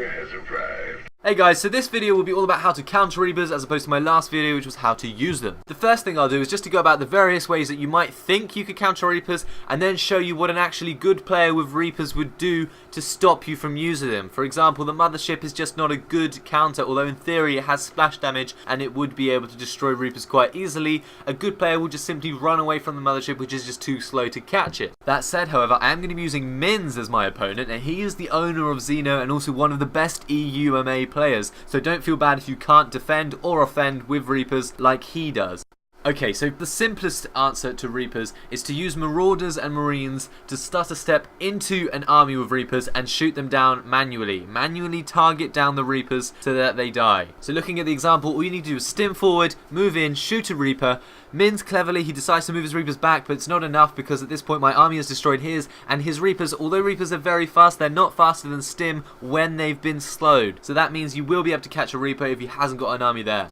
Reaper has arrived. Hey guys, so this video will be all about how to counter Reapers as opposed to my last video, which was how to use them. The first thing I'll do is just to go about the various ways that you might think you could counter Reapers and then show you what an actually good player with Reapers would do to stop you from using them. For example, the Mothership is just not a good counter, although in theory it has splash damage and it would be able to destroy Reapers quite easily. A good player will just simply run away from the Mothership, which is just too slow to catch it. That said, however, I am going to be using Mins as my opponent, and he is the owner of Xeno and also one of the best EUMA players, so don't feel bad if you can't defend or offend with Reapers like he does. Okay, so the simplest answer to Reapers is to use Marauders and Marines to stutter step into an army with Reapers and shoot them down manually. Manually target down the Reapers so that they die. So looking at the example, all you need to do is stim forward, move in, shoot a Reaper. Mins cleverly, he decides to move his Reapers back, but it's not enough because at this point my army has destroyed his, and his Reapers, although Reapers are very fast, they're not faster than stim when they've been slowed. So that means you will be able to catch a Reaper if he hasn't got an army there.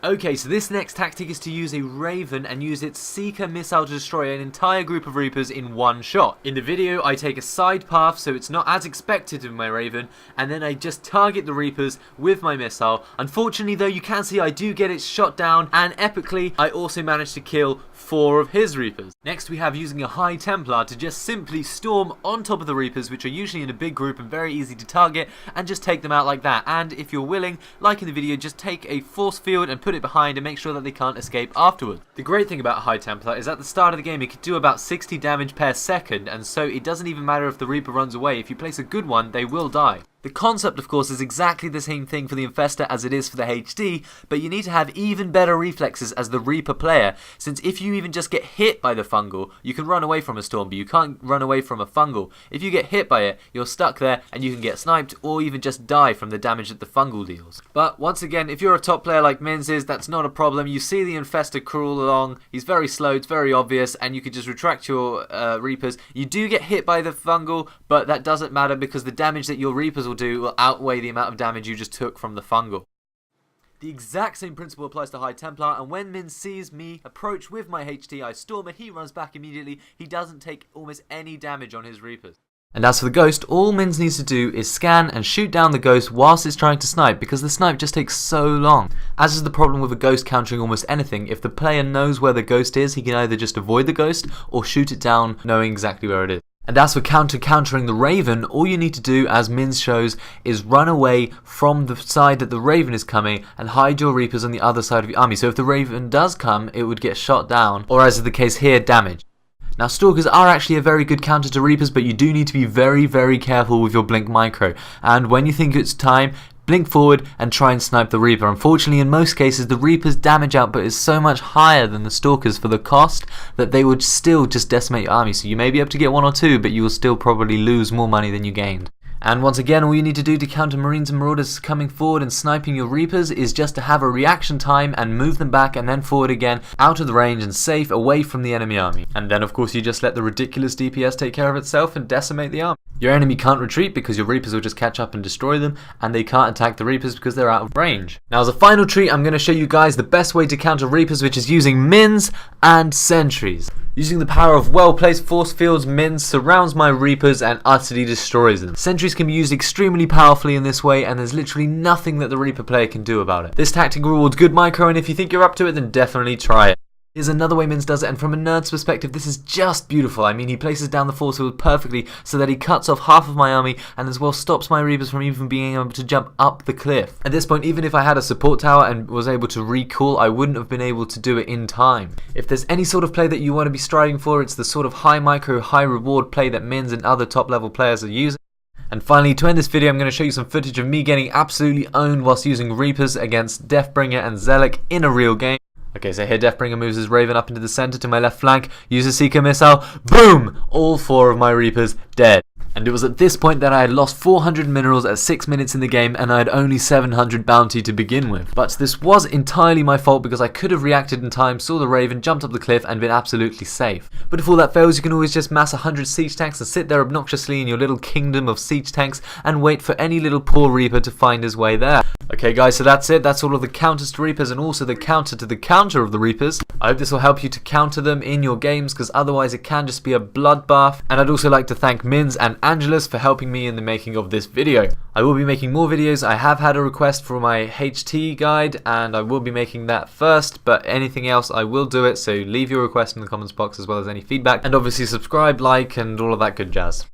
Okay, so this next tactic is to use a Raven and use its Seeker missile to destroy an entire group of Reapers in one shot. In the video, I take a side path so it's not as expected with my Raven, and then I just target the Reapers with my missile. Unfortunately though, you can see I do get it shot down, and epically, I also managed to kill 4 of his Reapers. Next we have using a High Templar to just simply storm on top of the Reapers, which are usually in a big group and very easy to target, and just take them out like that. And if you're willing, like in the video, just take a force field and put it behind and make sure that they can't escape afterwards. The great thing about High Templar is at the start of the game it could do about 60 damage per second, and so it doesn't even matter if the Reaper runs away. If you place a good one, they will die. The concept, of course, is exactly the same thing for the Infestor as it is for the HD, but you need to have even better reflexes as the Reaper player, since if you even just get hit by the fungal, you can run away from a storm, but you can't run away from a fungal. If you get hit by it, you're stuck there and you can get sniped or even just die from the damage that the fungal deals. But once again, if you're a top player like Mins is, that's not a problem. You see the Infestor crawl along, he's very slow, it's very obvious, and you can just retract your Reapers. You do get hit by the fungal, but that doesn't matter because the damage that your Reapers will outweigh the amount of damage you just took from the fungal. The exact same principle applies to High Templar, and when Min sees me approach with my HT, I storm it, he runs back immediately, he doesn't take almost any damage on his Reapers. And as for the Ghost, all Mins needs to do is scan and shoot down the Ghost whilst it's trying to snipe, because the snipe just takes so long. As is the problem with a Ghost countering almost anything, if the player knows where the Ghost is, he can either just avoid the Ghost or shoot it down knowing exactly where it is. And as for countering the Raven, all you need to do, as Mins shows, is run away from the side that the Raven is coming and hide your Reapers on the other side of your army. So if the Raven does come, it would get shot down, or as is the case here, damaged. Now Stalkers are actually a very good counter to Reapers, but you do need to be very, very careful with your Blink Micro. And when you think it's time, blink forward and try and snipe the Reaper. Unfortunately, in most cases, the Reaper's damage output is so much higher than the Stalkers for the cost that they would still just decimate your army. So you may be able to get 1 or 2, but you will still probably lose more money than you gained. And once again, all you need to do to counter Marines and Marauders coming forward and sniping your Reapers is just to have a reaction time and move them back and then forward again, out of the range and safe, away from the enemy army. And then of course you just let the ridiculous DPS take care of itself and decimate the army. Your enemy can't retreat because your Reapers will just catch up and destroy them, and they can't attack the Reapers because they're out of range. Now as a final treat, I'm going to show you guys the best way to counter Reapers, which is using Mins and Sentries. Using the power of well-placed force fields, Mins surrounds my Reapers and utterly destroys them. Sentries can be used extremely powerfully in this way, and there's literally nothing that the Reaper player can do about it. This tactic rewards good micro, and if you think you're up to it, then definitely try it. Here's another way Mins does it, and from a nerd's perspective, this is just beautiful. I mean, he places down the force field perfectly so that he cuts off half of my army and as well stops my Reapers from even being able to jump up the cliff. At this point, even if I had a support tower and was able to recall, I wouldn't have been able to do it in time. If there's any sort of play that you want to be striving for, it's the sort of high micro, high reward play that Mins and other top level players are using. And finally, to end this video, I'm going to show you some footage of me getting absolutely owned whilst using Reapers against Deathbringer and Zealot in a real game. Okay, so here Deathbringer moves his Raven up into the center to my left flank, uses Seeker missile, boom! All 4 of my Reapers dead. And it was at this point that I had lost 400 minerals at 6 minutes in the game, and I had only 700 bounty to begin with. But this was entirely my fault because I could have reacted in time, saw the Raven, jumped up the cliff and been absolutely safe. But if all that fails, you can always just mass 100 siege tanks and sit there obnoxiously in your little kingdom of siege tanks and wait for any little poor Reaper to find his way there. Okay guys, so that's it. That's all of the counters to Reapers and also the counter to the counter of the Reapers. I hope this will help you to counter them in your games, because otherwise it can just be a bloodbath. And I'd also like to thank Mins and Angelus for helping me in the making of this video. I will be making more videos. I have had a request for my HT guide and I will be making that first, but anything else I will do it, so leave your request in the comments box as well as any feedback, and obviously subscribe, like, and all of that good jazz.